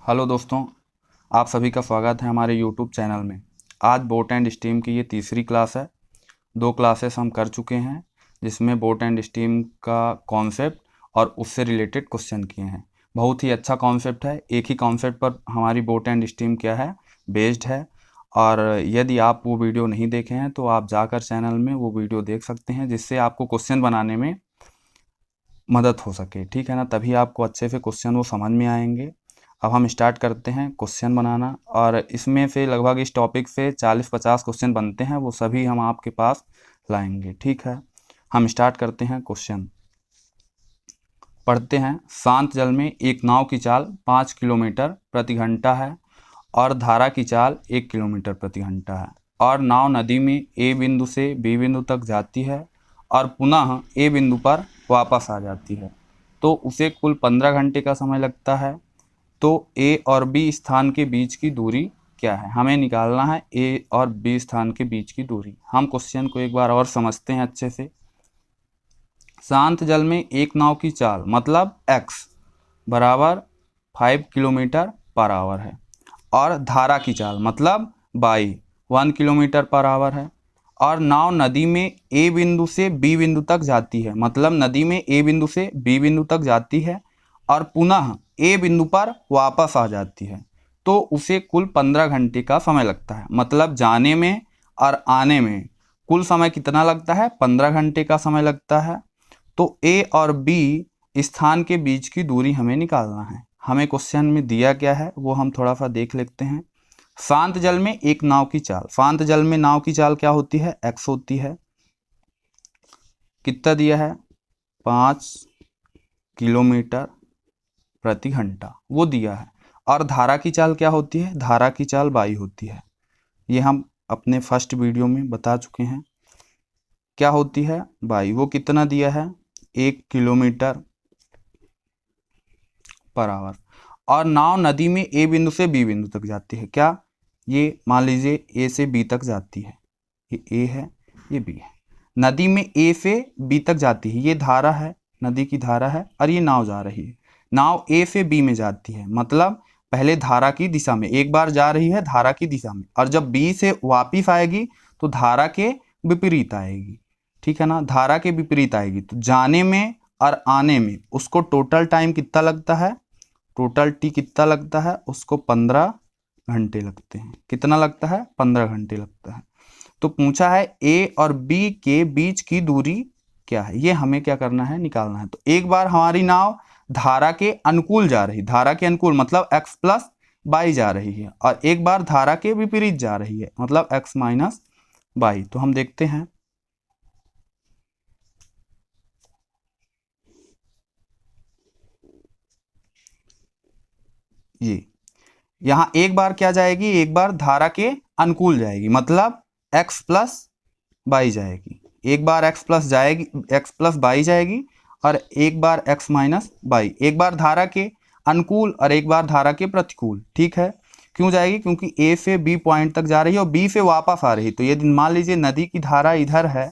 Hello दोस्तों, आप सभी का स्वागत है हमारे यूट्यूब चैनल में। आज बोट एंड स्टीम की ये तीसरी क्लास है। 2 क्लासेस हम कर चुके हैं जिसमें बोट एंड स्टीम का कॉन्सेप्ट और उससे रिलेटेड क्वेश्चन किए हैं। बहुत ही अच्छा कॉन्सेप्ट है। एक ही कॉन्सेप्ट पर हमारी बोट एंड स्टीम क्या है, बेस्ड है। और यदि आप वो वीडियो नहीं देखे हैं तो आप जाकर चैनल में वो वीडियो देख सकते हैं, जिससे आपको क्वेश्चन बनाने में मदद हो सके। ठीक है ना, तभी आपको अच्छे से क्वेश्चन वो समझ में आएंगे। अब हम स्टार्ट करते हैं क्वेश्चन बनाना, और इसमें से लगभग इस टॉपिक से 40-50 क्वेश्चन बनते हैं, वो सभी हम आपके पास लाएंगे। ठीक है, हम स्टार्ट करते हैं क्वेश्चन। पढ़ते हैं। शांत जल में एक नाव की चाल 5 किलोमीटर प्रति घंटा है और धारा की चाल 1 किलोमीटर प्रति घंटा है, और नाव नदी में ए बिंदु से बी बिंदु तक जाती है और पुनः ए बिंदु पर वापस आ जाती है, तो उसे कुल 15 घंटे का समय लगता है। तो ए और बी स्थान के बीच की दूरी क्या है? हमें निकालना है ए और बी स्थान के बीच की दूरी। हम क्वेश्चन को एक बार और समझते हैं अच्छे से। शांत जल में एक नाव की चाल मतलब x बराबर 5 किलोमीटर पर आवर है, और धारा की चाल मतलब y 1 किलोमीटर पर आवर है, और नाव नदी में ए बिंदु से बी बिंदु तक जाती है, मतलब नदी में ए बिंदु से बी बिंदु तक जाती है और पुनः ए बिंदु पर वापस आ जाती है, तो उसे कुल 15 घंटे का समय लगता है। मतलब जाने में और आने में कुल समय कितना लगता है? 15 घंटे का समय लगता है। तो ए और बी स्थान के बीच की दूरी हमें निकालना है। हमें क्वेश्चन में दिया क्या है वो हम थोड़ा सा देख लेते हैं। शांत जल में एक नाव की चाल, शांत जल में नाव की चाल क्या होती है? x होती है। कितना दिया है? 5 किलोमीटर प्रति घंटा, वो दिया है। और धारा की चाल क्या होती है? धारा की चाल y होती है। ये हम अपने फर्स्ट वीडियो में बता चुके हैं क्या होती है y। वो कितना दिया है? 1 किलोमीटर पर आवर। और नाव नदी में ए बिंदु से बी बिंदु तक जाती है। क्या? ये मान लीजिए ए से बी तक जाती है, ये ए है, ये बी है। नदी में ए से बी तक जाती है, ये धारा है, नदी की धारा है, और ये नाव जा रही है। नाव ए से बी में जाती है, मतलब पहले धारा की दिशा में, एक बार जा रही है धारा की दिशा में, और जब बी से वापिस आएगी तो धारा के विपरीत आएगी। ठीक है ना, धारा के विपरीत आएगी। तो जाने में और आने में उसको टोटल टाइम कितना लगता है? टोटल टी कितना लगता है उसको? 15 घंटे लगते हैं। कितना लगता है? 15 घंटे लगता है। तो पूछा है ए और बी के बीच की दूरी क्या है, ये हमें क्या करना है? निकालना है। तो एक बार हमारी नाव धारा के अनुकूल जा रही, धारा के अनुकूल मतलब x प्लस बाई जा रही है, और एक बार धारा के विपरीत जा रही है, मतलब x माइनस बाई। तो हम देखते हैं। ये यहाँ एक बार क्या जाएगी? एक बार धारा के अनुकूल जाएगी, मतलब x प्लस बाई जाएगी। एक बार x प्लस जाएगी, x प्लस बाई जाएगी, और एक बार x माइनस बाई। एक बार धारा के अनुकूल और एक बार धारा के प्रतिकूल। ठीक है, क्यों जाएगी? क्योंकि a से b पॉइंट तक जा रही है और b से वापस आ रही है। तो यदि मान लीजिए नदी की धारा इधर है,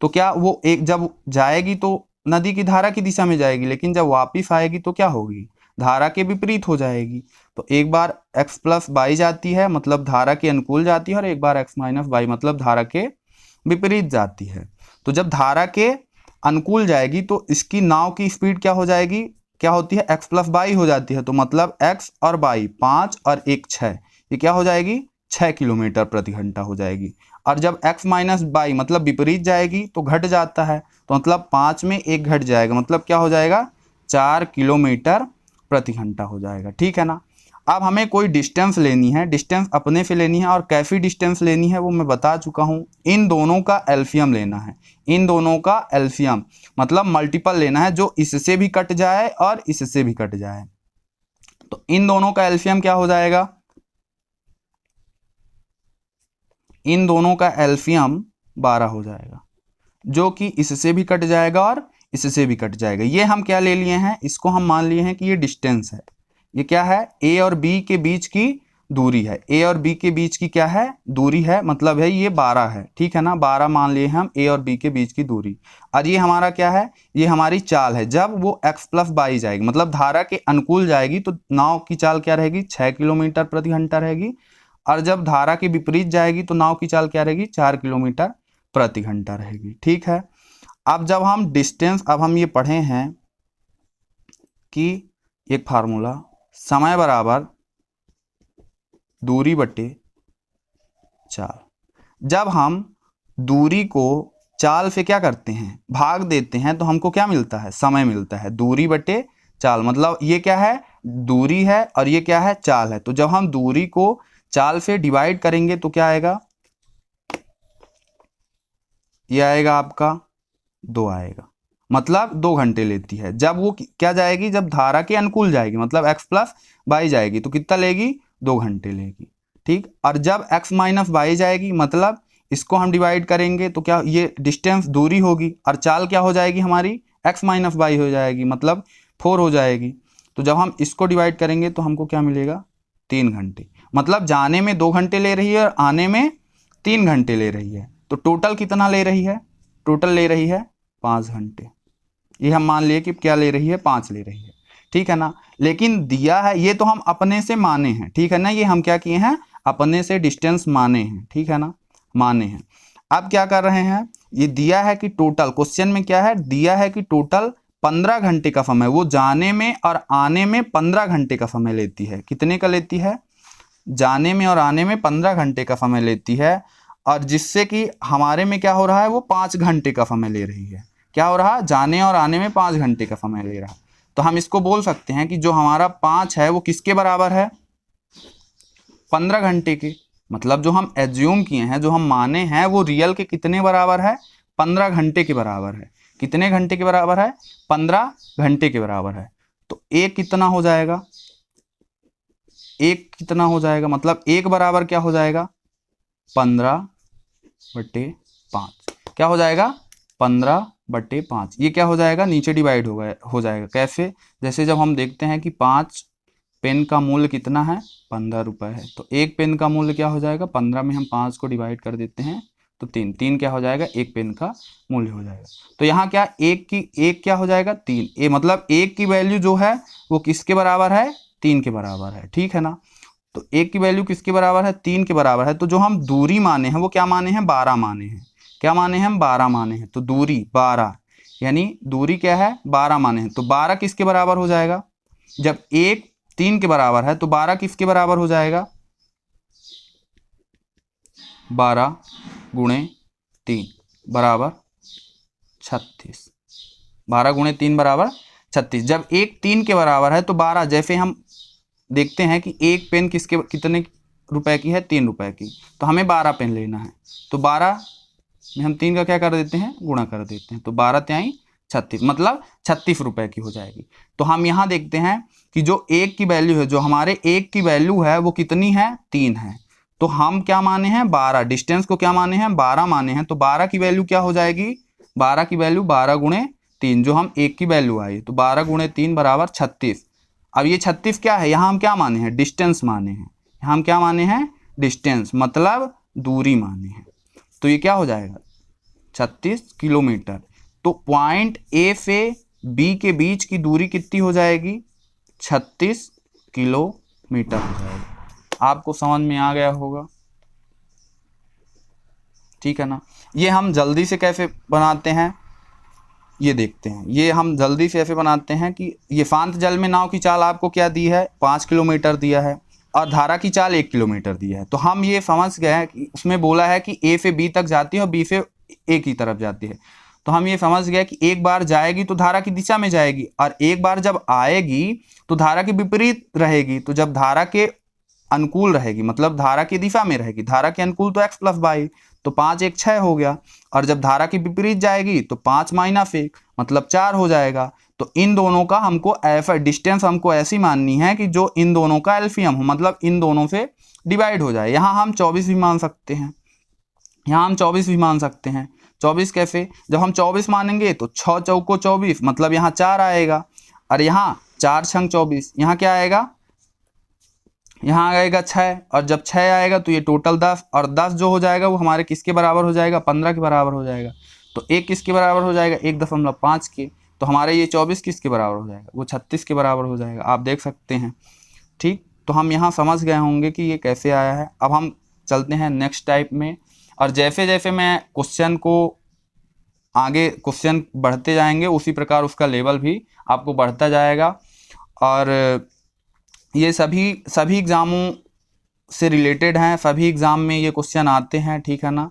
तो क्या वो एक जब जाएगी तो नदी की धारा की दिशा में जाएगी, लेकिन जब वापिस आएगी तो क्या होगी? धारा के विपरीत हो जाएगी। तो एक बार x प्लस बाई जाती है, मतलब धारा के अनुकूल जाती है, और एक बार x माइनस बाई मतलब धारा के विपरीत जाती है। तो जब धारा के अनुकूल जाएगी तो इसकी नाव की स्पीड क्या हो जाएगी? क्या होती है? x प्लस बाई हो जाती है। तो मतलब x और बाई 5 और 1 6, ये क्या हो जाएगी? 6 किलोमीटर प्रति घंटा हो जाएगी। और जब x माइनस बाई मतलब विपरीत जाएगी तो घट जाता है, तो मतलब 5 में 1 घट जाएगा, मतलब क्या हो जाएगा? 4 किलोमीटर प्रति घंटा हो जाएगा। ठीक है ना। अब हमें कोई डिस्टेंस लेनी है, डिस्टेंस अपने से लेनी है, और कैसी डिस्टेंस लेनी है वो मैं बता चुका हूँ। इन दोनों का एलसीएम लेना है। इन दोनों का एलसीएम मतलब मल्टीपल लेना है, जो इससे भी कट जाए और इससे भी कट जाए। तो इन दोनों का एलसीएम क्या हो जाएगा? इन दोनों का एलसीएम 12 हो जाएगा, जो कि इससे भी कट जाएगा और इससे भी कट जाएगा। ये हम क्या ले लिए हैं? इसको हम मान लिए हैं कि ये डिस्टेंस है। ये क्या है? ए और बी के बीच की दूरी है, ए और बी के बीच की क्या है दूरी है, मतलब है ये 12 है, ठीक है ना, 12 मान लिए हम ए और बी के बीच की दूरी। और ये हमारा क्या है, ये हमारी चाल है, जब वो x प्लस बाई जाएगी मतलब धारा के अनुकूल जाएगी तो नाव की चाल क्या रहेगी 6 किलोमीटर प्रति घंटा रहेगी, और जब धारा के विपरीत जाएगी तो नाव की चाल क्या रहेगी 4 किलोमीटर प्रति घंटा रहेगी, ठीक है। अब जब हम डिस्टेंस, अब हम ये पढ़े हैं कि एक फार्मूला समय बराबर दूरी बटे चाल, जब हम दूरी को चाल से क्या करते हैं भाग देते हैं तो हमको क्या मिलता है समय मिलता है, दूरी बटे चाल, मतलब ये क्या है दूरी है और ये क्या है चाल है, तो जब हम दूरी को चाल से डिवाइड करेंगे तो क्या आएगा, ये आएगा आपका 2 आएगा, मतलब 2 घंटे लेती है। जब वो क्या जाएगी, जब धारा के अनुकूल जाएगी मतलब x प्लस बाई जाएगी तो कितना लेगी 2 घंटे लेगी, ठीक। और जब x माइनस बाई जाएगी मतलब इसको हम डिवाइड करेंगे तो क्या, ये डिस्टेंस दूरी होगी और चाल क्या हो जाएगी हमारी x माइनस बाई हो जाएगी मतलब 4 हो जाएगी। तो जब हम इसको डिवाइड करेंगे तो हमको क्या मिलेगा 3 घंटे, मतलब जाने में 2 घंटे ले रही है और आने में 3 घंटे ले रही है, तो टोटल कितना ले रही है, टोटल ले रही है 5 घंटे। ये हम मान लिए कि क्या ले रही है 5 ले रही है, ठीक है ना। लेकिन दिया है, ये तो हम अपने से माने हैं, ठीक है ना, ये हम क्या किए हैं अपने से डिस्टेंस माने हैं, ठीक है ना, माने हैं। अब क्या कर रहे हैं, ये दिया है कि टोटल, क्वेश्चन में क्या है दिया है कि टोटल 15 घंटे का समय, वो जाने में और आने में 15 घंटे का समय लेती है। कितने का लेती है, जाने में और आने में 15 घंटे का समय लेती है, और जिससे कि हमारे में क्या हो रहा है वो 5 घंटे का समय ले रही है। क्या हो रहा है, जाने और आने में 5 घंटे का समय ले रहा है। तो हम इसको बोल सकते हैं कि जो हमारा 5 है वो किसके बराबर है 15 घंटे के, मतलब जो हम एज्यूम किए हैं, जो हम माने हैं वो रियल के कितने बराबर है 15 घंटे के बराबर है। कितने घंटे के बराबर है 15 घंटे के बराबर है। तो एक कितना हो जाएगा, एक कितना हो जाएगा, मतलब एक बराबर क्या हो जाएगा 15/5, क्या हो जाएगा 15/5। ये क्या हो जाएगा नीचे डिवाइड हो जाएगा कैसे, जैसे जब हम देखते हैं कि 5 पेन का मूल्य कितना है 15 रुपये है, तो एक पेन का मूल्य क्या हो जाएगा 15 में हम 5 को डिवाइड कर देते हैं तो 3 क्या हो जाएगा, एक पेन का मूल्य हो जाएगा। तो यहाँ क्या एक क्या हो जाएगा 3, ये मतलब एक की वैल्यू जो है वो किसके बराबर है 3 के बराबर है, ठीक है ना। तो एक की वैल्यू किसके बराबर है 3 के बराबर है। तो जो हम दूरी माने हैं वो क्या माने हैं 12 माने हैं, क्या माने हैं हम 12 माने हैं। तो दूरी 12 यानी दूरी क्या है 12 माने हैं, तो 12 किसके बराबर हो जाएगा, जब एक 3 के बराबर है तो 12 किसके बराबर हो जाएगा 12 गुणे 3 बराबर 36, 12 गुणे 3 बराबर 36। जब एक 3 के बराबर है तो 12, जैसे हम देखते हैं कि एक पेन कितने रुपए की है 3 रुपए की, तो हमें 12 पेन लेना है, तो 12 में हम 3 का क्या कर देते हैं गुणा कर देते हैं, तो 12 त्याई 36 मतलब 36 रुपए की हो जाएगी। तो हम यहाँ देखते हैं कि जो एक की वैल्यू है, जो हमारे एक की वैल्यू है वो कितनी है 3 है, तो हम क्या माने हैं 12, डिस्टेंस को क्या माने हैं 12 माने हैं, तो 12 की वैल्यू क्या हो जाएगी 12 की वैल्यू 12 गुणे 3, जो हम एक की वैल्यू आई तो 12 गुणे 3 बराबर 36। अब ये 36 क्या है, यहाँ हम क्या माने हैं डिस्टेंस माने हैं, यहाँ हम क्या माने हैं डिस्टेंस मतलब दूरी माने हैं, तो ये क्या हो जाएगा 36 किलोमीटर। तो पॉइंट ए से बी के बीच की दूरी कितनी हो जाएगी 36 किलोमीटर हो जाएगी। आपको समझ में आ गया होगा, ठीक है ना। ये हम जल्दी से कैसे बनाते हैं ये देखते हैं, ये हम जल्दी से ऐसे बनाते हैं कि ये शांत जल में नाव की चाल आपको क्या दी है 5 किलोमीटर दिया है और धारा की चाल 1 किलोमीटर दिया है, तो हम ये समझ गए हैं कि उसमें बोला है कि ए से बी तक जाती है और बी से ए की तरफ जाती है, तो हम ये समझ गए कि एक बार जाएगी तो धारा की दिशा में जाएगी और एक बार जब आएगी तो धारा के विपरीत रहेगी, तो जब धारा के अनुकूल रहेगी मतलब धारा की दिशा में रहेगी, धारा के अनुकूल तो x प्लस बाई, तो 5 1 6 हो गया, और जब धारा के विपरीत जाएगी तो 5 माइनस 1 मतलब 4 हो जाएगा। तो इन दोनों का हमको ऐसा डिस्टेंस हमको ऐसी माननी है कि जो इन दोनों का एलसीएम हो, मतलब इन दोनों से डिवाइड हो जाए। यहाँ हम 24 भी मान सकते हैं, यहाँ हम 24 भी मान सकते हैं। 24 कैसे, जब हम 24 मानेंगे तो 6 चौको 24 मतलब यहाँ 4 आएगा, और यहाँ 4 छंग 24 यहाँ क्या आएगा यहाँ आएगा 6 और जब 6 आएगा तो ये टोटल 10 और 10 जो हो जाएगा वो हमारे किसके बराबर हो जाएगा, 15 के बराबर हो जाएगा। तो 1 किसके बराबर हो जाएगा, 1.5 के। तो हमारे ये 24 किसके बराबर हो जाएगा, वो 36 के बराबर हो जाएगा। आप देख सकते हैं। ठीक, तो हम यहाँ समझ गए होंगे कि ये कैसे आया है। अब हम चलते हैं नेक्स्ट टाइप में, और जैसे जैसे मैं क्वेश्चन को आगे क्वेश्चन बढ़ते जाएंगे उसी प्रकार उसका लेवल भी आपको बढ़ता जाएगा। और ये सभी एग्ज़ामों से रिलेटेड हैं, सभी एग्ज़ाम में ये क्वेश्चन आते हैं, ठीक है ना।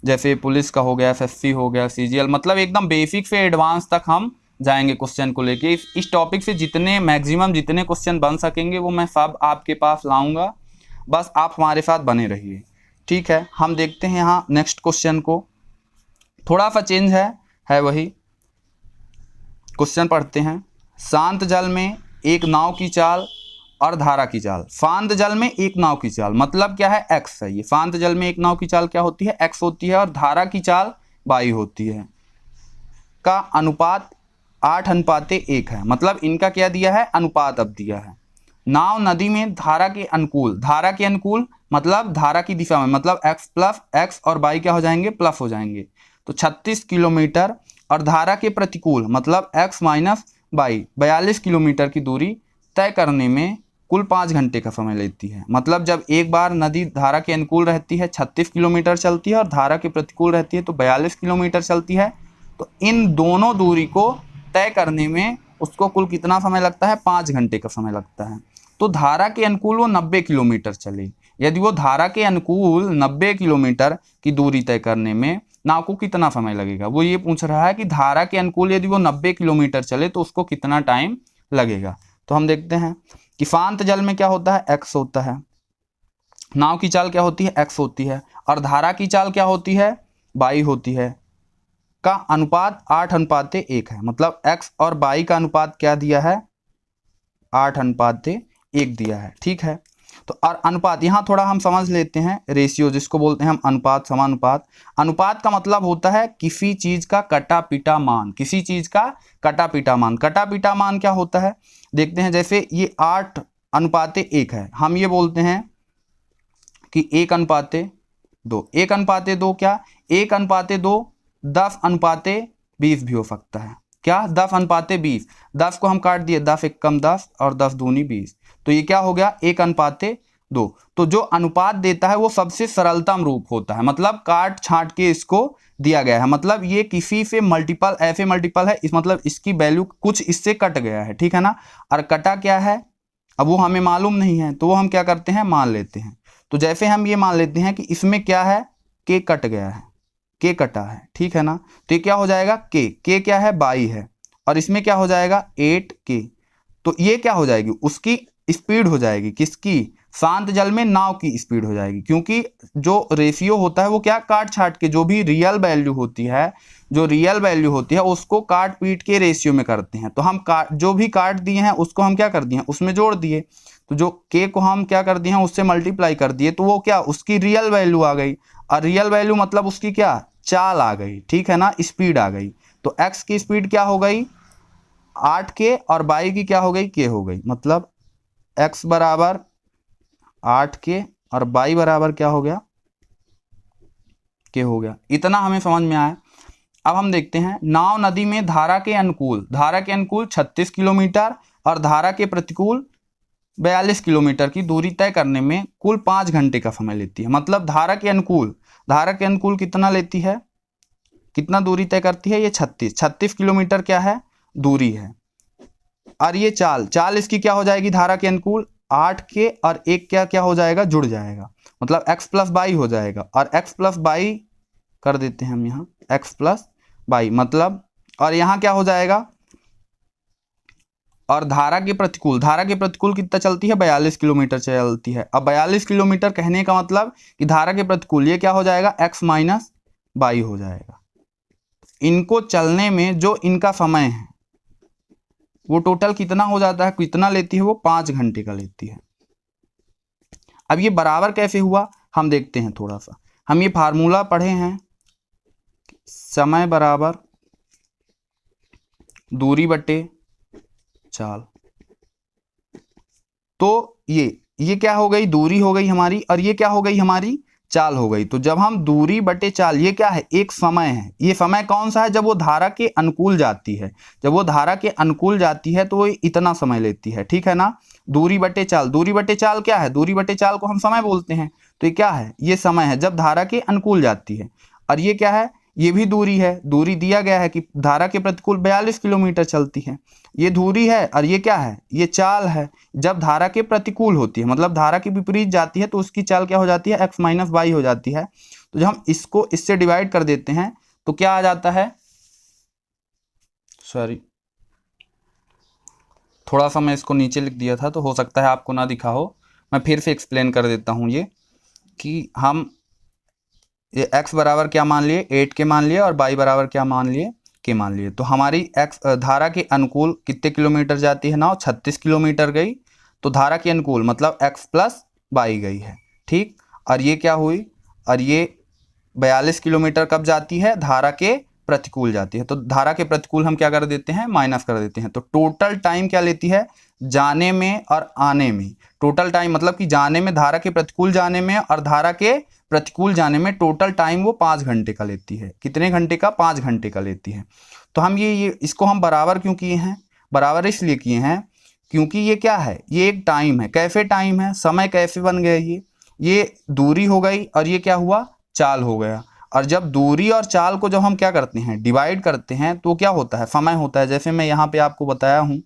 जैसे पुलिस का हो गया, एसएससी हो गया, सीजीएल, मतलब एकदम बेसिक से एडवांस तक हम जाएंगे क्वेश्चन को लेके। इस टॉपिक से जितने मैक्सिमम जितने क्वेश्चन बन सकेंगे वो मैं सब आपके पास लाऊंगा, बस आप हमारे साथ बने रहिए। ठीक है, हम देखते हैं यहाँ नेक्स्ट क्वेश्चन को। थोड़ा सा चेंज है वही क्वेश्चन पढ़ते हैं। शांत जल में एक नाव की चाल और धारा की चाल। शांत जल में एक नाव की चाल मतलब क्या है, एक्स है। ये शांत जल में एक नाव की चाल क्या होती है, एक्स होती है, और धारा की चाल वाई होती है, का अनुपात 8:1 है। मतलब इनका क्या दिया है, अनुपात अब दिया है। नाव नदी में धारा के अनुकूल, धारा के अनुकूल मतलब धारा की दिशा में, मतलब एक्स प्लस एक्स और वाई क्या हो जाएंगे, प्लस हो जाएंगे। तो 36 किलोमीटर, और धारा के प्रतिकूल मतलब एक्स माइनस वाई 42 किलोमीटर की दूरी तय करने में कुल 5 घंटे का समय लेती है। मतलब जब एक बार नदी धारा के अनुकूल रहती है 36 किलोमीटर चलती है, और धारा के प्रतिकूल रहती है तो 42 किलोमीटर चलती है। तो इन दोनों दूरी को तय करने में उसको कुल कितना समय लगता है, 5 घंटे का समय लगता है। तो धारा के अनुकूल वो 90 किलोमीटर चले। यदि वो धारा के अनुकूल 90 किलोमीटर की दूरी तय करने में नाव को कितना समय लगेगा, वो ये पूछ रहा है कि धारा के अनुकूल यदि वो 90 किलोमीटर चले तो उसको कितना टाइम लगेगा। तो हम देखते हैं कि शांत जल में क्या होता है, एक्स होता है, नाव की चाल क्या होती है, एक्स होती है, और धारा की चाल क्या होती है, वाई होती है, का अनुपात 8:1 है। मतलब एक्स और वाई का अनुपात क्या दिया है, 8:1 दिया है। ठीक है, तो और अनुपात यहाँ थोड़ा हम समझ लेते हैं, रेशियो जिसको बोलते हैं हम अनुपात, समानुपात। अनुपात का मतलब होता है किसी चीज का कटा पिटा मान, किसी चीज का कटा पिटा मान। कटा पिटा मान क्या होता है, देखते हैं। जैसे ये 8:1 है, हम ये बोलते हैं कि 1:2। 1:2 क्या, 1:2 10:20 भी हो सकता है। क्या, 10:20। 10 को हम काट दिए, 10 एकम 10 और 10 दूनी 20, तो ये क्या हो गया, 1:2। तो जो अनुपात देता है वो सबसे सरलतम रूप होता है, मतलब काट छांट के इसको दिया गया है। मतलब ये किसी से मल्टीपल, ऐसे मल्टीपल है, इस मतलब इसकी वैल्यू कुछ इससे कट गया है, ठीक है ना। और कटा क्या है, अब वो हमें मालूम नहीं है, तो वो हम क्या करते हैं, मान लेते हैं। तो जैसे हम ये मान लेते हैं कि इसमें क्या है, के कट गया है, के कटा है, ठीक है ना। तो ये क्या हो जाएगा, के क्या है, 22 है, और इसमें क्या हो जाएगा 8K। तो ये क्या हो जाएगी, उसकी स्पीड हो जाएगी, किसकी, शांत जल में नाव की स्पीड हो जाएगी। क्योंकि जो रेशियो होता है वो क्या, काट छाट के, जो भी रियल वैल्यू होती है, जो रियल वैल्यू होती है उसको काट पीट के रेशियो में करते हैं। तो हम जो भी काट दिए हैं उसको हम क्या कर दिए, उसमें जोड़ दिए। तो जो के को हम क्या कर दिए हैं, उससे मल्टीप्लाई कर दिए, तो वो क्या, उसकी रियल वैल्यू आ गई। और रियल वैल्यू मतलब उसकी क्या, चाल आ गई, ठीक है ना, स्पीड आ गई। तो एक्स की स्पीड क्या हो गई, 8K, और वाई की क्या हो गई, के हो गई। मतलब एक्स बराबर 8K और वाई बराबर क्या हो गया, के हो गया। इतना हमें समझ में आया। अब हम देखते हैं, नाव नदी में धारा के अनुकूल, धारा के अनुकूल 36 किलोमीटर और धारा के प्रतिकूल 42 किलोमीटर की दूरी तय करने में कुल 5 घंटे का समय लेती है। मतलब धारा के अनुकूल, धारा के अनुकूल कितना लेती है, कितना दूरी तय करती है, ये 36 किलोमीटर क्या है, दूरी है। और ये चाल इसकी क्या हो जाएगी, धारा के अनुकूल 8K और एक क्या क्या हो जाएगा, जुड़ जाएगा, मतलब x प्लस वाई हो जाएगा। और x प्लस वाई कर देते हैं हम यहाँ, x प्लस वाई मतलब, और यहाँ क्या हो जाएगा, और धारा के प्रतिकूल, धारा के प्रतिकूल कितना चलती है, 42 किलोमीटर चलती है। अब 42 किलोमीटर कहने का मतलब कि धारा के प्रतिकूल ये क्या हो जाएगा, x माइनस वाई हो जाएगा। इनको चलने में जो इनका समय है वो टोटल कितना हो जाता है, कितना लेती है, वो 5 घंटे का लेती है। अब ये बराबर कैसे हुआ हम देखते हैं थोड़ा सा। हम ये फार्मूला पढ़े हैं, समय बराबर दूरी बटे चाल। तो ये ये क्या हो गई, दूरी हो गई हमारी, और ये क्या हो गई हमारी, चाल हो गई। तो जब हम दूरी बटे चाल, ये क्या है, एक समय है। ये समय कौन सा है, जब वो धारा के अनुकूल जाती है। जब वो धारा के अनुकूल जाती है तो वो इतना समय लेती है, ठीक है ना। दूरी बटे चाल, दूरी बटे चाल क्या है, दूरी बटे चाल को हम समय बोलते हैं। तो ये क्या है, ये समय है जब धारा के अनुकूल जाती है। और ये क्या है, ये भी दूरी है। दूरी दिया गया है कि धारा के प्रतिकूल 42 किलोमीटर चलती है। ये दूरी है, और ये क्या है, ये चाल है। जब धारा के प्रतिकूल होती है, मतलब धारा के विपरीत जाती है, तो उसकी चाल क्या हो जाती है, x माइनस वाई हो जाती है। तो जब हम इसको इससे डिवाइड कर देते हैं तो क्या आ जाता है, सॉरी थोड़ा सा मैं इसको नीचे लिख दिया था, तो हो सकता है आपको ना दिखा हो। मैं फिर से एक्सप्लेन कर देता हूँ ये, कि हम ये x बराबर क्या मान लिए, 8 के मान लिए, और y बराबर क्या मान लिए, के मान लिए। तो हमारी x धारा के अनुकूल कितने किलोमीटर जाती है ना, 36 किलोमीटर गई। तो धारा के अनुकूल मतलब x प्लस वाई गई है, ठीक। और ये क्या हुई, और ये 42 किलोमीटर कब जाती है, धारा के प्रतिकूल जाती है। तो धारा के प्रतिकूल हम क्या कर देते हैं, माइनस कर देते हैं। तो टोटल टाइम क्या लेती है, जाने में और आने में। टोटल टाइम मतलब कि जाने में, धारा के प्रतिकूल जाने में और धारा के प्रतिकूल जाने में टोटल टाइम वो 5 घंटे का लेती है। कितने घंटे का, 5 घंटे का लेती है। तो हम ये इसको हम बराबर क्यों किए हैं, बराबर इसलिए किए हैं क्योंकि ये क्या है, ये एक टाइम है। कैसे टाइम है, समय कैसे बन गया, ये दूरी हो गई, और ये क्या हुआ, चाल हो गया। और जब दूरी और चाल को जब हम क्या करते हैं, डिवाइड करते हैं, तो क्या होता है, समय होता है। जैसे मैं यहाँ पे आपको बताया हूँ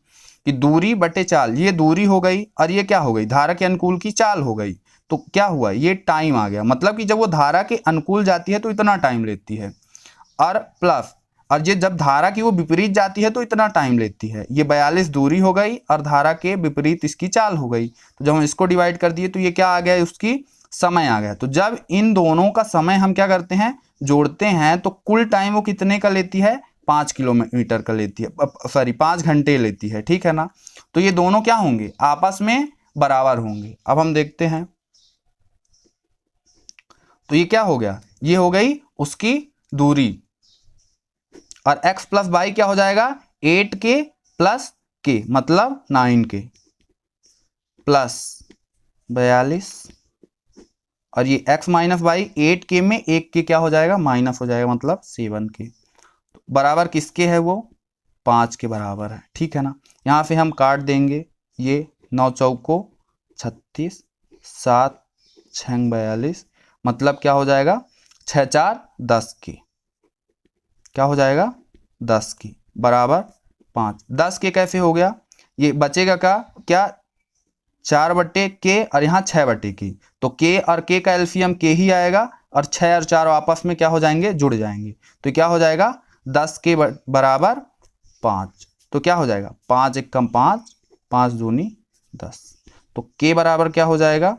कि दूरी बटे चाल, ये दूरी हो गई, और ये क्या हो गई, धारा के अनुकूल की चाल हो गई। तो क्या हुआ, ये टाइम आ गया। मतलब कि जब वो धारा के अनुकूल जाती है तो इतना टाइम लेती है, और प्लस, और ये जब धारा की वो विपरीत जाती है तो इतना टाइम लेती है। ये 42 दूरी हो गई, और धारा के विपरीत इसकी चाल हो गई। तो जब हम इसको डिवाइड कर दिए तो ये क्या आ गया, उसकी समय आ गया। तो जब इन दोनों का समय हम क्या करते हैं, जोड़ते हैं, तो कुल टाइम वो कितने का लेती है, 5 किलोमीटर का लेती है, सॉरी 5 घंटे लेती है, ठीक है ना। तो ये दोनों क्या होंगे, आपस में बराबर होंगे। अब हम देखते हैं, तो ये क्या हो गया, ये हो गई उसकी दूरी, और x प्लस वाई क्या हो जाएगा, 8 के प्लस के मतलब 9 के प्लस 42, और ये x माइनस वाई, 8 के में 1 के क्या हो जाएगा, माइनस हो जाएगा, मतलब 7 के। बराबर किसके है वो, 5 के बराबर है, ठीक है ना। यहाँ से हम काट देंगे, ये 9 चौको 36, 7 6 42, मतलब क्या हो जाएगा, 6 4 10 की, क्या हो जाएगा, 10 की बराबर 5। 10 के कैसे हो गया, ये बचेगा क्या 4 बट्टे के, और यहाँ 6 बट्टे की। तो के और के का एलसीएम के ही आएगा, और 6 और 4 आपस में क्या हो जाएंगे, जुड़ जाएंगे। तो क्या हो जाएगा, 10 के बराबर 5। तो क्या हो जाएगा, 5 एक कम 5, 5 दूनी 10। तो के बराबर क्या हो जाएगा,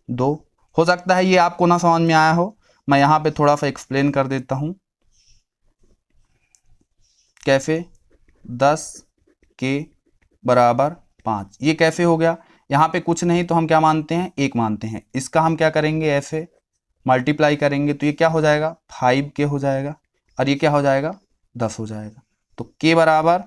2। हो सकता है ये आपको ना समझ में आया हो, मैं यहाँ पे थोड़ा सा एक्सप्लेन कर देता हूँ कैसे। 10 के बराबर 5, ये कैसे हो गया, यहाँ पे कुछ नहीं तो हम क्या मानते हैं, 1 मानते हैं। इसका हम क्या करेंगे, ऐसे मल्टीप्लाई करेंगे, तो ये क्या हो जाएगा, 5 के हो जाएगा, और ये क्या हो जाएगा, 10 हो जाएगा। तो के बराबर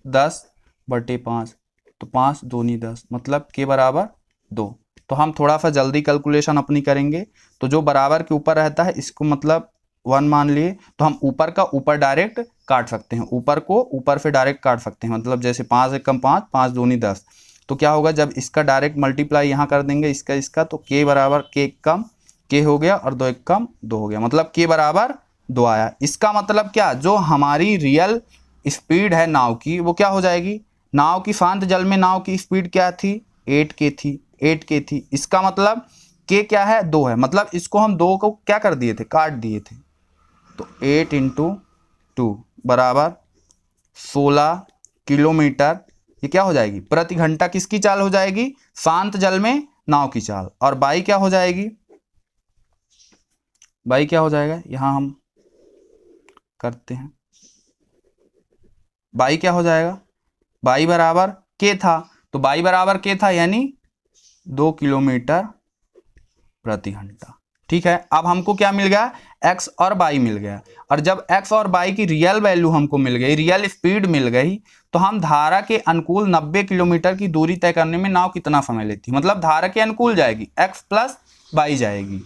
10 बटे 5, तो 5 दूनी 10, मतलब के बराबर 2। तो हम थोड़ा सा जल्दी कैलकुलेशन अपनी करेंगे। तो जो बराबर के ऊपर रहता है इसको मतलब 1 मान लिए, तो हम ऊपर का ऊपर डायरेक्ट काट सकते हैं, ऊपर को ऊपर से डायरेक्ट काट सकते हैं। मतलब जैसे 5 एक कम 5, 5 दूनी 10। तो क्या होगा, जब इसका डायरेक्ट मल्टीप्लाई यहाँ कर देंगे इसका, तो के बराबर के एक कम के हो गया, और 2 एक कम 2 हो गया, मतलब के बराबर 2 आया। इसका मतलब क्या, जो हमारी रियल स्पीड है नाव की, वो क्या हो जाएगी, नाव की शांत जल में नाव की स्पीड क्या थी, 8 के थी, 8 के थी। इसका मतलब के क्या है, 2 है, मतलब इसको हम 2 को क्या कर दिए थे, काट दिए थे। तो 8 इंटू 2 बराबर 16 किलोमीटर, ये क्या हो जाएगी, प्रति घंटा किसकी चाल हो जाएगी, शांत जल में नाव की चाल। और बाई क्या हो जाएगी, बाई क्या हो जाएगा, यहां हम करते हैं, बाई क्या हो जाएगा, बाई बराबर के था, तो बाई बराबर के था, यानी 2 किलोमीटर प्रति घंटा, ठीक है। अब हमको क्या मिल गया, x और y मिल गया। और जब x और y की रियल वैल्यू हमको मिल गई, रियल स्पीड मिल गई, तो तो हम धारा के अनुकूल 90 किलोमीटर की दूरी तय करने में नाव कितना समय लेती है। मतलब धारा के अनुकूल जाएगी, x प्लस y जाएगी,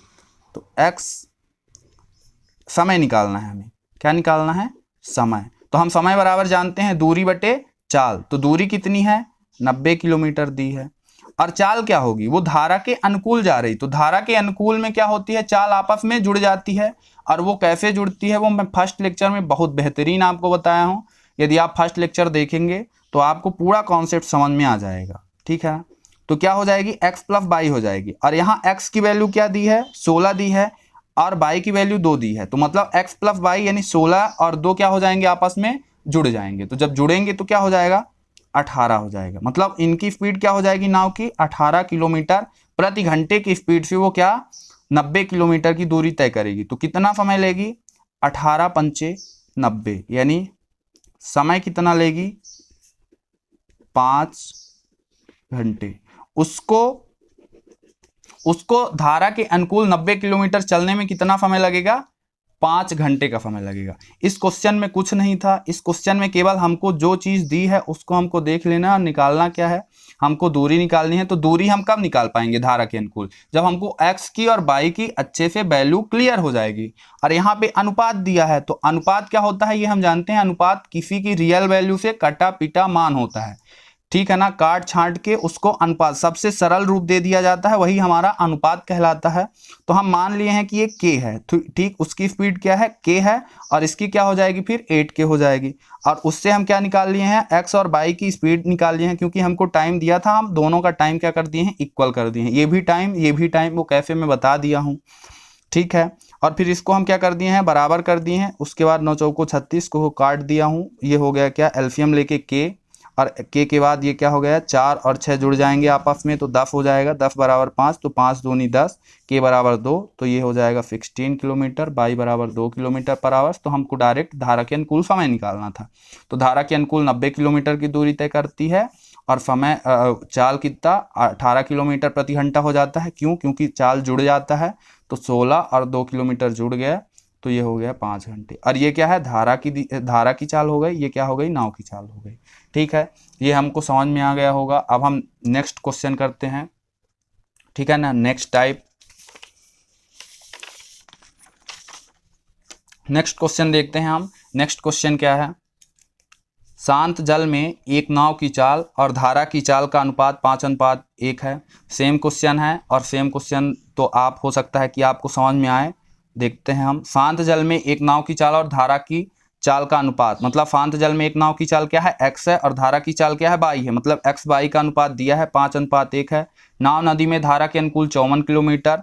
तो x समय निकालना है हमें। क्या निकालना है? समय। तो हम समय बराबर जानते हैं दूरी बटे चाल। तो दूरी कितनी है? 90 किलोमीटर दी है। और चाल क्या होगी? वो धारा के अनुकूल जा रही। तो धारा के अनुकूल में क्या होती है? चाल आपस में जुड़ जाती है। और वो कैसे जुड़ती है वो मैं फर्स्ट लेक्चर में बहुत बेहतरीन आपको बताया हूँ। यदि आप फर्स्ट लेक्चर देखेंगे तो आपको पूरा कॉन्सेप्ट समझ में आ जाएगा। ठीक है, तो क्या हो जाएगी? x प्लस वाई हो जाएगी। और यहाँ x की वैल्यू क्या दी है? 16 दी है, और y की वैल्यू 2 दी है। तो मतलब x प्लस वाई यानी 16 और 2 क्या हो जाएंगे? आपस में जुड़ जाएंगे। तो जब जुड़ेंगे तो क्या हो जाएगा? 18 हो जाएगा। मतलब इनकी स्पीड क्या हो जाएगी नाव की? 18 किलोमीटर प्रति घंटे की स्पीड से वो क्या 90 किलोमीटर की दूरी तय करेगी। तो कितना समय लेगी? 18 पंचे 90, यानी समय कितना लेगी? 5 घंटे। उसको धारा के अनुकूल 90 किलोमीटर चलने में कितना समय लगेगा? 5 घंटे का समय लगेगा। इस क्वेश्चन में कुछ नहीं था। इस क्वेश्चन में केवल हमको जो चीज़ दी है उसको हमको देख लेना और निकालना क्या है? हमको दूरी निकालनी है। तो दूरी हम कब निकाल पाएंगे धारा के अनुकूल? जब हमको x की और y की अच्छे से वैल्यू क्लियर हो जाएगी। और यहाँ पे अनुपात दिया है, तो अनुपात क्या होता है ये हम जानते हैं। अनुपात किसी की रियल वैल्यू से कटा पिटा मान होता है। ठीक है ना, काट छांट के उसको अनुपात सबसे सरल रूप दे दिया जाता है, वही हमारा अनुपात कहलाता है। तो हम मान लिए हैं कि ये k है, ठीक, उसकी स्पीड क्या है? k है, और इसकी क्या हो जाएगी फिर? 8k हो जाएगी। और उससे हम क्या निकाल लिए हैं? x और y की स्पीड निकाल लिए हैं, क्योंकि हमको टाइम दिया था, हम दोनों का टाइम क्या कर दिए हैं? इक्वल कर दिए हैं। ये भी टाइम वो कैसे मैं बता दिया हूँ। ठीक है, और फिर इसको हम क्या कर दिए हैं? बराबर कर दिए हैं। उसके बाद 9 चौको 36 को काट दिया हूँ। ये हो गया क्या? एलसीएम लेके k, और k के बाद ये क्या हो गया? 4 और 6 जुड़ जाएंगे आपस में तो 10 हो जाएगा। 10 बराबर 5, तो 5 दूनी 10, k बराबर 2, तो ये हो जाएगा 16 किलोमीटर, y बराबर 2 किलोमीटर पर आवर। तो हमको डायरेक्ट धारा के अनुकूल समय निकालना था। तो धारा के अनुकूल 90 किलोमीटर की दूरी तय करती है, और समय चाल कितना? 18 किलोमीटर प्रति घंटा हो जाता है। क्यों? क्योंकि चाल जुड़ जाता है। तो 16 और 2 किलोमीटर जुड़ गया, तो ये हो गया 5 घंटे। और ये क्या है? धारा की चाल हो गई। ये क्या हो गई? नाव की चाल हो गई। ठीक है, ये हमको समझ में आ गया होगा। अब हम नेक्स्ट क्वेश्चन करते हैं। ठीक है ना, नेक्स्ट क्वेश्चन देखते हैं हम। नेक्स्ट क्वेश्चन क्या है? शांत जल में एक नाव की चाल और धारा की चाल का अनुपात 5:1 है। सेम क्वेश्चन है, और सेम क्वेश्चन तो आप हो सकता है कि आपको समझ में आए। देखते हैं हम। शांत जल में एक नाव की चाल और धारा की चाल का अनुपात, मतलब शांत जल में एक नाव की चाल क्या है? x है, और धारा की चाल क्या है? y है। मतलब x y का अनुपात दिया है 5:1 है। नाव नदी में धारा के अनुकूल 54 किलोमीटर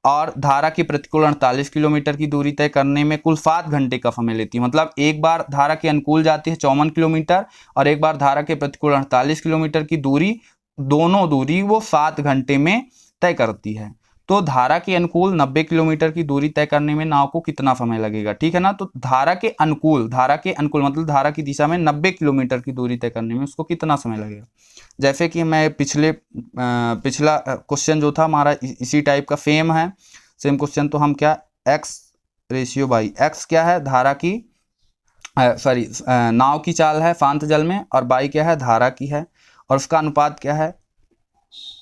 और धारा के प्रतिकूल 48 किलोमीटर की दूरी तय करने में कुल 7 घंटे का समय लेती है। मतलब एक बार धारा के अनुकूल जाती है 54 किलोमीटर, और एक बार धारा के प्रतिकूल 48 किलोमीटर की दूरी, दोनों दूरी वो 7 घंटे में तय करती है। तो धारा के अनुकूल 90 किलोमीटर की दूरी तय करने में नाव को कितना समय लगेगा? ठीक है ना, तो धारा के अनुकूल मतलब धारा की दिशा में 90 किलोमीटर की दूरी तय करने में उसको कितना समय लगेगा? जैसे कि मैं पिछला क्वेश्चन जो था हमारा इसी टाइप का सेम क्वेश्चन। तो हम क्या? x रेशियो बाई x क्या है? धारा की नाव की चाल है शांत जल में, और y क्या है? धारा की है, और उसका अनुपात क्या है?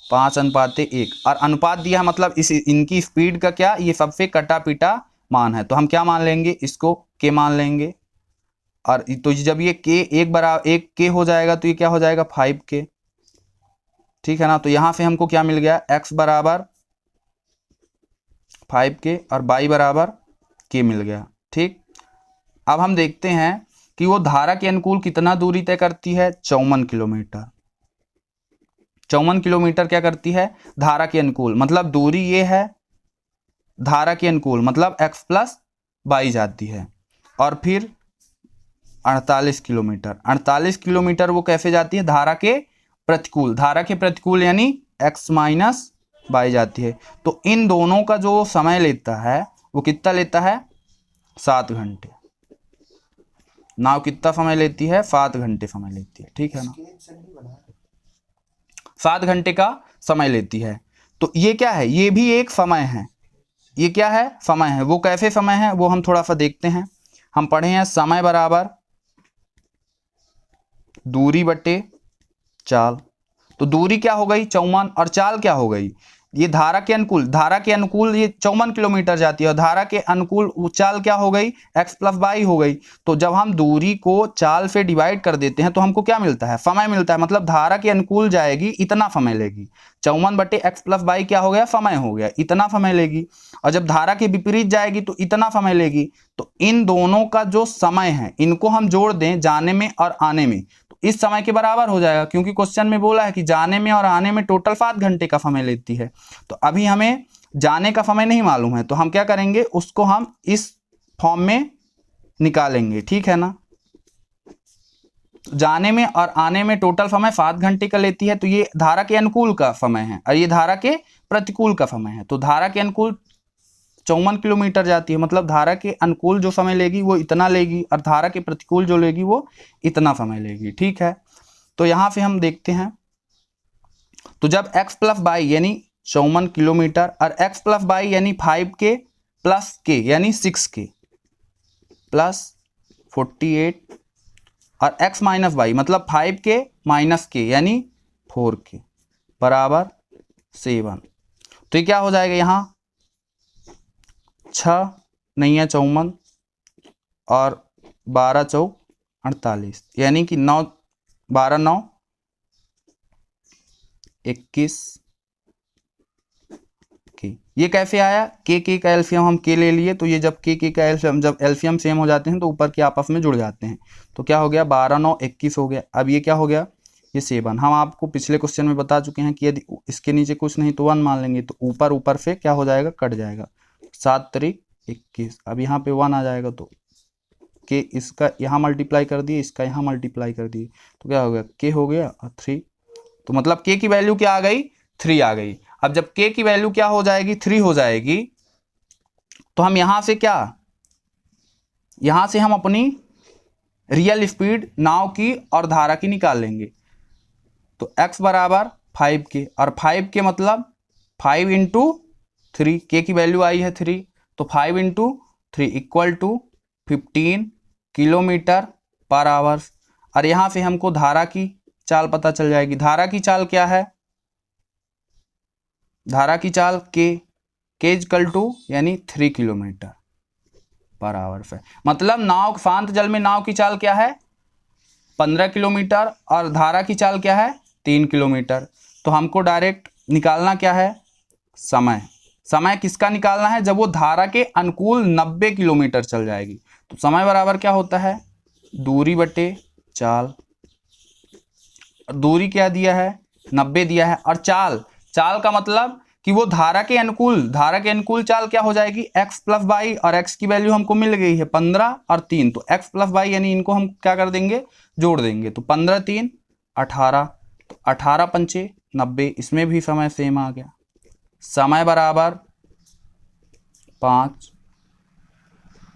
5:1। और अनुपात दिया है, मतलब इनकी स्पीड का क्या? ये सबसे कटा पिटा मान है। तो हम क्या मान लेंगे? इसको k मान लेंगे। और तो जब ये k एक k हो जाएगा तो ये क्या हो जाएगा? 5k। ठीक है ना, तो यहां से हमको क्या मिल गया? x बराबर 5k और y बराबर k मिल गया। ठीक, अब हम देखते हैं कि वो धारा के अनुकूल कितना दूरी तय करती है? 54 किलोमीटर। 54 किलोमीटर क्या करती है? धारा के अनुकूल, मतलब दूरी ये है धारा के अनुकूल, मतलब x प्लस y जाती है। और फिर 48 किलोमीटर वो कैसे जाती है? धारा के प्रतिकूल यानी x माइनस y जाती है। तो इन दोनों का जो समय लेता है वो कितना लेता है? 7 घंटे। नाव कितना समय लेती है? 7 घंटे समय लेती है। ठीक है ना, 7 घंटे का समय लेती है। तो ये क्या है? ये भी एक समय है। ये क्या है? समय है। वो कैसे समय है वो हम थोड़ा सा देखते हैं। हम पढ़े हैं समय बराबर दूरी बटे चाल। तो दूरी क्या हो गई 54 और चाल क्या हो गई, ये धारा के अनुकूल ये 54 किलोमीटर जाती है और धारा के अनुकूल चाल क्या हो गई x प्लस वाई हो गई। तो जब हम दूरी को चाल से डिवाइड कर देते हैं तो हमको क्या मिलता है, समय मिलता है। मतलब धारा के अनुकूल जाएगी इतना समय लेगी, 54 बटे x प्लस वाई क्या हो गया, समय हो गया, इतना समय लेगी। और जब धारा के विपरीत जाएगी तो इतना समय लेगी। तो इन दोनों का जो समय है इनको हम जोड़ दें जाने में और आने में, इस समय के बराबर हो जाएगा, क्योंकि क्वेश्चन में बोला है कि जाने में और आने में टोटल 7 घंटे का समय लेती है। तो अभी हमें जाने का समय नहीं मालूम है, तो हम क्या करेंगे, उसको हम इस फॉर्म में निकालेंगे, ठीक है ना। जाने में और आने में टोटल समय 7 घंटे का लेती है, तो ये धारा के अनुकूल का समय है और ये धारा के प्रतिकूल का समय है। तो धारा के अनुकूल 54 किलोमीटर जाती है, मतलब धारा के अनुकूल जो समय लेगी वो इतना लेगी और धारा के प्रतिकूल जो लेगी वो इतना समय लेगी, ठीक है। तो यहां से हम देखते हैं, तो जब x प्लस बाई यानी 54 किलोमीटर और x प्लस बाई यानी 5k प्लस k यानी 6k प्लस 48 और x माइनस बाई मतलब 5k माइनस k यानी 4k बराबर 7। तो ये क्या हो जाएगा, यहाँ 6 नहीं है 54 और 12 चौक 48 यानी कि 9 12 9 21 के। ये कैसे आया, के का एलसीएम हम के ले लिए, तो ये जब के का एलसीएम जब एलसीएम सेम हो जाते हैं तो ऊपर के आपस में जुड़ जाते हैं। तो क्या हो गया 12 9 21 हो गया। अब ये क्या हो गया, ये 7। हम आपको पिछले क्वेश्चन में बता चुके हैं कि यदि इसके नीचे कुछ नहीं तो 1 मान लेंगे, तो ऊपर से क्या हो जाएगा, कट जाएगा, 7 3 21। अब यहाँ पे 1 आ जाएगा, तो के इसका यहाँ मल्टीप्लाई कर दिए, इसका यहाँ मल्टीप्लाई कर दिए, तो क्या हो गया, के हो गया और 3। तो मतलब के की वैल्यू क्या आ गई, 3 आ गई। अब जब के की वैल्यू क्या हो जाएगी, 3 हो जाएगी, तो हम यहां से क्या, यहां से हम अपनी रियल स्पीड नाव की और धारा की निकाल लेंगे। तो x बराबर 5k और 5k मतलब 5 इंटू 3, के की वैल्यू आई है 3, तो 5 into 3 equal to 15 kilometre per hour. और यहां से हमको धारा की चाल पता चल जाएगी। धारा की चाल क्या है, धारा की चाल के इक्वल टू यानी 3 किलोमीटर पर आवर है। मतलब नाव, शांत जल में नाव की चाल क्या है 15 किलोमीटर और धारा की चाल क्या है 3 किलोमीटर। तो हमको डायरेक्ट निकालना क्या है, समय। समय किसका निकालना है, जब वो धारा के अनुकूल 90 किलोमीटर चल जाएगी। तो समय बराबर क्या होता है, दूरी बटे चाल। दूरी क्या दिया है 90 दिया है, और चाल का मतलब कि वो धारा के अनुकूल चाल क्या हो जाएगी x प्लस वाई, और x की वैल्यू हमको मिल गई है 15 और 3, तो x प्लस वाई यानी इनको हम क्या कर देंगे, जोड़ देंगे। तो 15 3 18, तो 18 पंचे 90, इसमें भी समय सेम आ गया। समय बराबर 5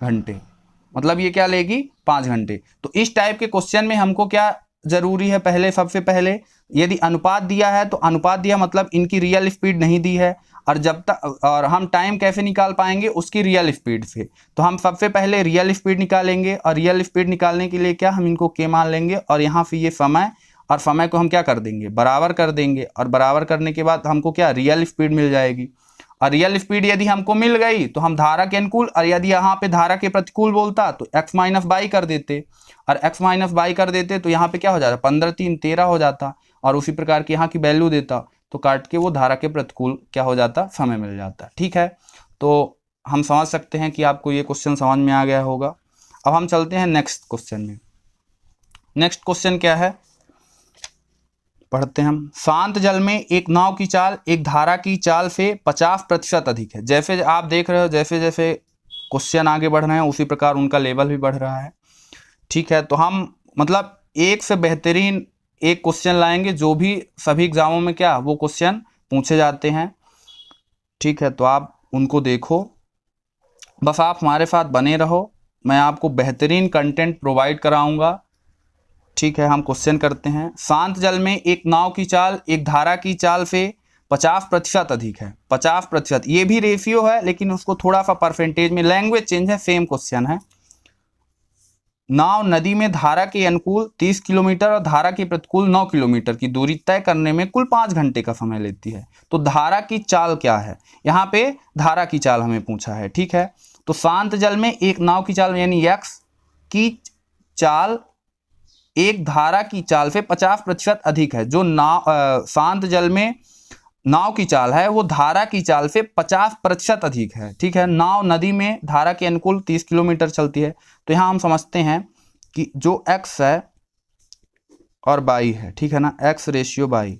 घंटे, मतलब ये क्या लेगी 5 घंटे। तो इस टाइप के क्वेश्चन में हमको क्या जरूरी है, पहले सबसे पहले यदि अनुपात दिया है तो अनुपात दिया मतलब इनकी रियल स्पीड नहीं दी है, और जब तक, और हम टाइम कैसे निकाल पाएंगे उसकी रियल स्पीड से। तो हम सबसे पहले रियल स्पीड निकालेंगे, और रियल स्पीड निकालने के लिए क्या, हम इनको के मान लेंगे, और यहाँ से ये समय, और समय को हम क्या कर देंगे, बराबर कर देंगे, और बराबर करने के बाद हमको क्या रियल स्पीड मिल जाएगी। और रियल स्पीड यदि हमको मिल गई तो हम धारा के अनुकूल, और यदि यहाँ पे धारा के प्रतिकूल बोलता तो x माइनस बाई कर देते, और x माइनस बाई कर देते तो यहाँ पे क्या हो जाता 15 3 13 हो जाता, और उसी प्रकार की यहाँ की वैल्यू देता, तो काट के वो धारा के प्रतिकूल क्या हो जाता, समय मिल जाता। ठीक है, तो हम समझ सकते हैं कि आपको ये क्वेश्चन समझ में आ गया होगा। अब हम चलते हैं नेक्स्ट क्वेश्चन में। नेक्स्ट क्वेश्चन क्या है, पढ़ते हैं हम। शांत जल में एक नाव की चाल एक धारा की चाल से 50% अधिक है। जैसे आप देख रहे हो, जैसे जैसे क्वेश्चन आगे बढ़ रहे हैं उसी प्रकार उनका लेवल भी बढ़ रहा है। ठीक है, तो हम मतलब एक से बेहतरीन एक क्वेश्चन लाएंगे जो भी सभी एग्जामों में क्या वो क्वेश्चन पूछे जाते हैं। ठीक है, तो आप उनको देखो, बस आप हमारे साथ बने रहो, मैं आपको बेहतरीन कंटेंट प्रोवाइड कराऊंगा। ठीक है, हम क्वेश्चन करते हैं। शांत जल में एक नाव की चाल एक धारा की चाल से 50% अधिक है। 50%, ये भी रेशियो है लेकिन उसको थोड़ा सा परसेंटेज में, लैंग्वेज चेंज है, सेम क्वेश्चन है। नाव नदी में धारा के अनुकूल 30 किलोमीटर और धारा के प्रतिकूल 9 किलोमीटर की दूरी तय करने में कुल 5 घंटे का समय लेती है। तो धारा की चाल क्या है, यहाँ पे धारा की चाल हमें पूछा है। ठीक है, तो शांत जल में एक नाव की चाल यानी x की चाल एक धारा की चाल से 50% अधिक है। जो नाव शांत जल में नाव की चाल है वो धारा की चाल से 50% अधिक है। ठीक है, नाव नदी में धारा के अनुकूल 30 किलोमीटर चलती है। तो यहाँ हम समझते हैं कि जो x है और y है, ठीक है ना, x रेशियो y,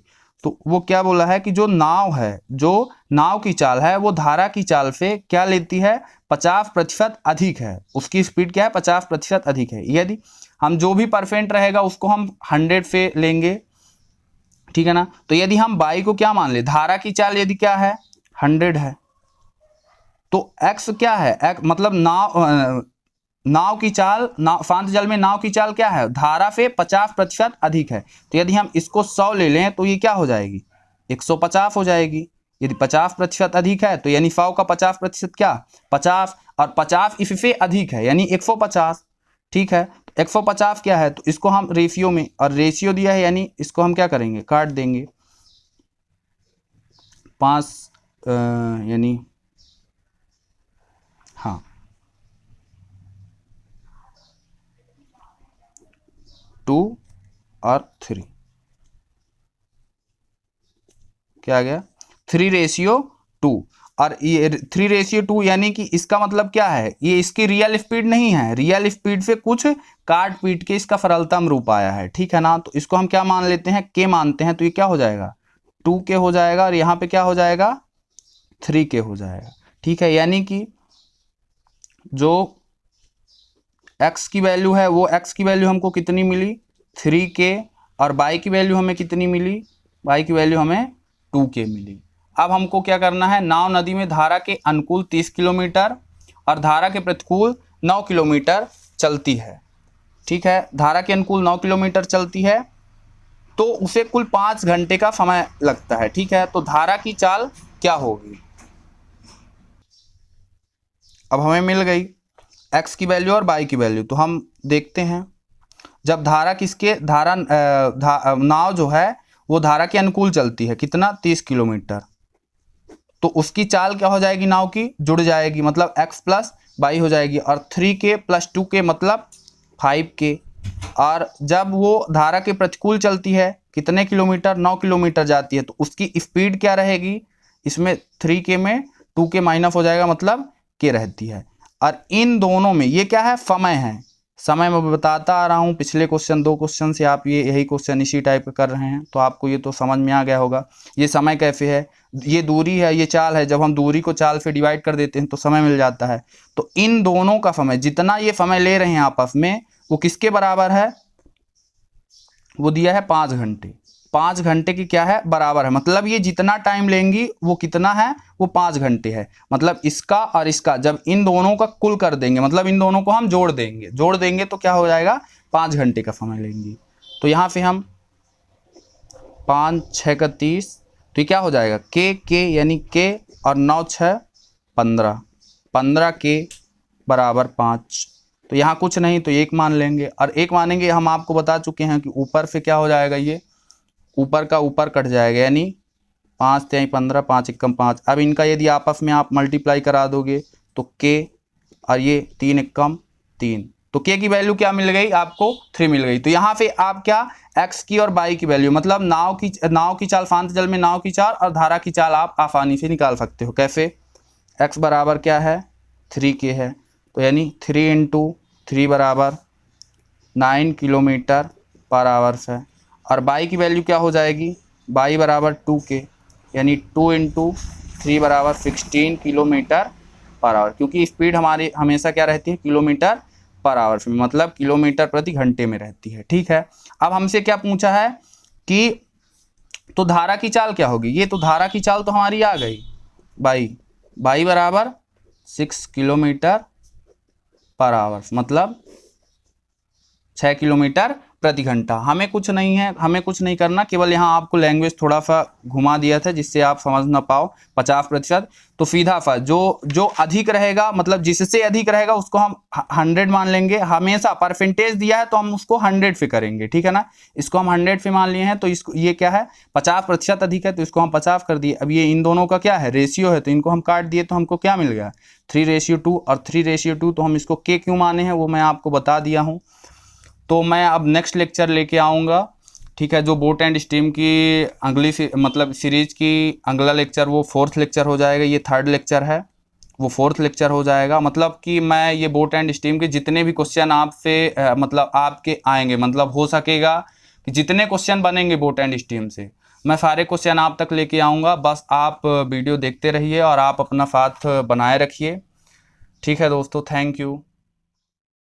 तो वो क्या बोला है कि जो नाव है, जो नाव की चाल है वो धारा की चाल से क्या लेती है, 50% अधिक है। उसकी स्पीड क्या है, 50% अधिक है। यदि हम जो भी परसेंट रहेगा उसको हम 100 से लेंगे, ठीक है ना। तो यदि हम y को क्या मान ले, धारा की चाल यदि क्या है 100 है, तो x क्या है, x मतलब नाव की चाल, शांत जल में नाव की चाल क्या है, धारा से 50% अधिक है। तो यदि हम इसको 100 ले लें तो ये क्या हो जाएगी, 150 हो जाएगी। यदि 50% अधिक है तो यानी 100 का 50% क्या, 50, और 50 इससे अधिक है यानी 150। ठीक है, 150 क्या है, तो इसको हम रेशियो में, और रेशियो दिया है यानी इसको हम क्या करेंगे, काट देंगे 5 यानी हाँ 2 और 3, क्या आ गया 3:2। और ये 3:2 यानी कि इसका मतलब क्या है, ये इसकी रियल स्पीड नहीं है, रियल स्पीड से कुछ काट पीट के इसका सरलतम रूप आया है। ठीक है ना, तो इसको हम क्या मान लेते हैं, के मानते हैं। तो ये क्या हो जाएगा 2k हो जाएगा, और यहाँ पे क्या हो जाएगा 3k हो जाएगा। ठीक है, यानी कि जो x की वैल्यू है वो x की वैल्यू हमको कितनी मिली 3k, और y की वैल्यू हमें कितनी मिली, y की वैल्यू हमें 2k मिली। अब हमको क्या करना है, नाव नदी में धारा के अनुकूल 30 किलोमीटर और धारा के प्रतिकूल 9 किलोमीटर चलती है। ठीक है, धारा के अनुकूल 9 किलोमीटर चलती है तो उसे कुल 5 घंटे का समय लगता है। ठीक है, तो धारा की चाल क्या होगी, अब हमें मिल गई x की वैल्यू और y की वैल्यू। तो हम देखते हैं, जब धारा किसके नाव जो है वो धारा के अनुकूल चलती है, कितना 30 किलोमीटर, तो उसकी चाल क्या हो जाएगी, नाव की जुड़ जाएगी, मतलब x प्लस y हो जाएगी, और 3k प्लस 2k मतलब 5k। और जब वो धारा के प्रतिकूल चलती है कितने किलोमीटर, 9 किलोमीटर जाती है, तो उसकी स्पीड क्या रहेगी, इसमें 3k में 2k माइनस हो जाएगा, मतलब k रहती है। और इन दोनों में ये क्या है, समय है, समय मैं बताता आ रहा हूँ, पिछले क्वेश्चन 2 क्वेश्चन से आप यही क्वेश्चन इसी टाइप का कर रहे हैं, तो आपको ये तो समझ में आ गया होगा। ये समय कैसे है, ये दूरी है, ये चाल है, जब हम दूरी को चाल से डिवाइड कर देते हैं तो समय मिल जाता है। तो इन दोनों का समय, जितना ये समय ले रहे हैं आपस में, वो किसके बराबर है, वो दिया है 5 घंटे। 5 घंटे की क्या है, बराबर है, मतलब ये जितना टाइम लेंगी वो कितना है, वो 5 घंटे है। मतलब इसका और इसका जब इन दोनों का कुल कर देंगे, मतलब इन दोनों को हम जोड़ देंगे तो क्या हो जाएगा, 5 घंटे का समय लेंगी। तो यहाँ से हम 5 6 का 30, तो ये क्या हो जाएगा के यानी के, और 9 6 15 के बराबर 5। तो यहाँ कुछ नहीं तो 1 मान लेंगे, और 1 मानेंगे, हम आपको बता चुके हैं कि ऊपर से क्या हो जाएगा, ये ऊपर का ऊपर कट जाएगा, यानी 5 3 15, 5 1 5। अब इनका यदि आपस में आप मल्टीप्लाई करा दोगे तो के, और ये 3 1 3, तो के की वैल्यू क्या मिल गई आपको, 3 मिल गई। तो यहाँ पे आप क्या, x की और y की वैल्यू, मतलब नाव की चाल, शांत जल में नाव की चाल और धारा की चाल आप आसानी से निकाल सकते हो। कैसे, x बराबर क्या है 3k है, तो यानी 3 × 3 बराबर 9 किलोमीटर पर आवर्स है। और y की वैल्यू क्या हो जाएगी, y बराबर 2k, यानी 2 × 3 बराबर 16 किलोमीटर पर आवर, क्योंकि स्पीड हमारी हमेशा क्या रहती है, किलोमीटर पर आवर में, मतलब किलोमीटर प्रति घंटे में रहती है। ठीक है, अब हमसे क्या पूछा है कि तो धारा की चाल क्या होगी, ये तो धारा की चाल तो हमारी आ गई, y बराबर 6 किलोमीटर पर आवर, मतलब 6 किलोमीटर प्रति घंटा। हमें कुछ नहीं है, हमें कुछ नहीं करना, केवल यहाँ आपको लैंग्वेज थोड़ा सा घुमा दिया था जिससे आप समझ ना पाओ। 50%, तो सीधा सा जो अधिक रहेगा, मतलब जिससे अधिक रहेगा उसको हम 100 मान लेंगे। हमेशा परसेंटेज दिया है तो हम उसको 100 पे करेंगे, ठीक है ना। इसको हम 100 पे मान लिए हैं, तो इसको ये क्या है 50% अधिक है तो इसको हम 50 कर दिए। अब ये इन दोनों का क्या है रेशियो है, तो इनको हम काट दिए तो हमको क्या मिल गया 3:2 और 3:2। तो हम इसको के क्यों माने हैं वो मैं आपको बता दिया हूँ। तो मैं अब नेक्स्ट लेक्चर लेके आऊँगा, ठीक है। जो बोट एंड स्टीम की अगली मतलब सीरीज की अगला लेक्चर वो 4th लेक्चर हो जाएगा। ये 3rd लेक्चर है, वो 4th लेक्चर हो जाएगा। मतलब कि मैं ये बोट एंड स्टीम के जितने भी क्वेश्चन आपसे मतलब आपके आएंगे, मतलब हो सकेगा कि जितने क्वेश्चन बनेंगे बोट एंड स्टीम से मैं सारे क्वेश्चन आप तक लेके आऊँगा। बस आप वीडियो देखते रहिए और आप अपना साथ बनाए रखिए, ठीक है दोस्तों। Thank you.